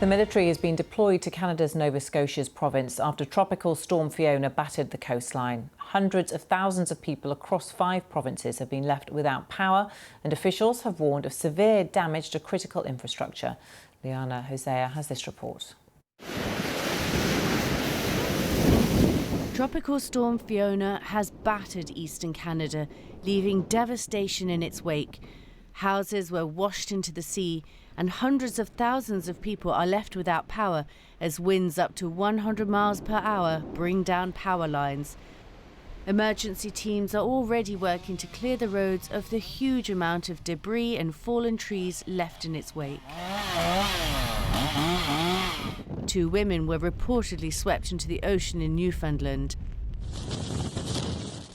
The military has been deployed to Canada's Nova Scotia's province after Tropical Storm Fiona battered the coastline. Hundreds of thousands of people across 5 provinces have been left without power, and officials have warned of severe damage to critical infrastructure. Liana Hosea has this report. Tropical Storm Fiona has battered eastern Canada, leaving devastation in its wake. Houses were washed into the sea, and hundreds of thousands of people are left without power as winds up to 100 miles per hour bring down power lines. Emergency teams are already working to clear the roads of the huge amount of debris and fallen trees left in its wake. 2 women were reportedly swept into the ocean in Newfoundland.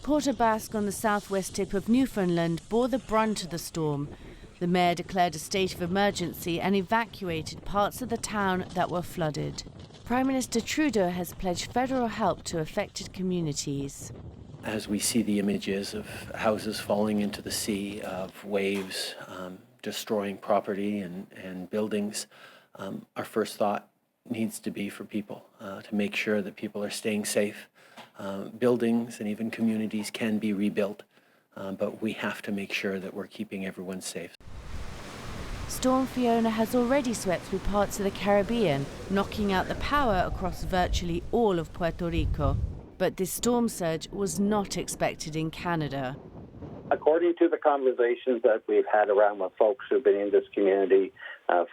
Port aux Basques on the southwest tip of Newfoundland bore the brunt of the storm. The mayor declared a state of emergency and evacuated parts of the town that were flooded. Prime Minister Trudeau has pledged federal help to affected communities. As we see the images of houses falling into the sea, of waves destroying property and buildings, our first thought needs to be for people, to make sure that people are staying safe. Buildings and even communities can be rebuilt, but we have to make sure that we're keeping everyone safe. Storm Fiona has already swept through parts of the Caribbean, knocking out the power across virtually all of Puerto Rico. But this storm surge was not expected in Canada. According to the conversations that we've had around with folks who've been in this community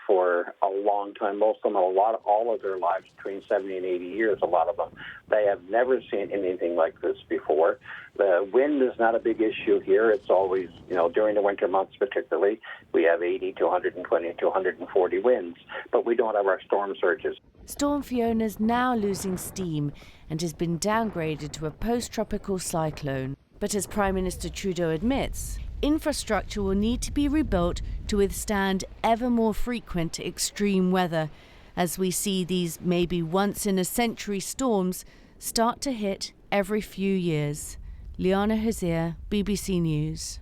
for a long time, most of them, all of their lives, between 70 and 80 years, a lot of them, they have never seen anything like this before. The wind is not a big issue here. It's always, during the winter months particularly, we have 80 to 120 to 140 winds, but we don't have our storm surges. Storm Fiona's now losing steam and has been downgraded to a post-tropical cyclone. But as Prime Minister Trudeau admits, infrastructure will need to be rebuilt to withstand ever more frequent extreme weather, as we see these maybe once-in-a-century storms start to hit every few years. Liana Hosea, BBC News.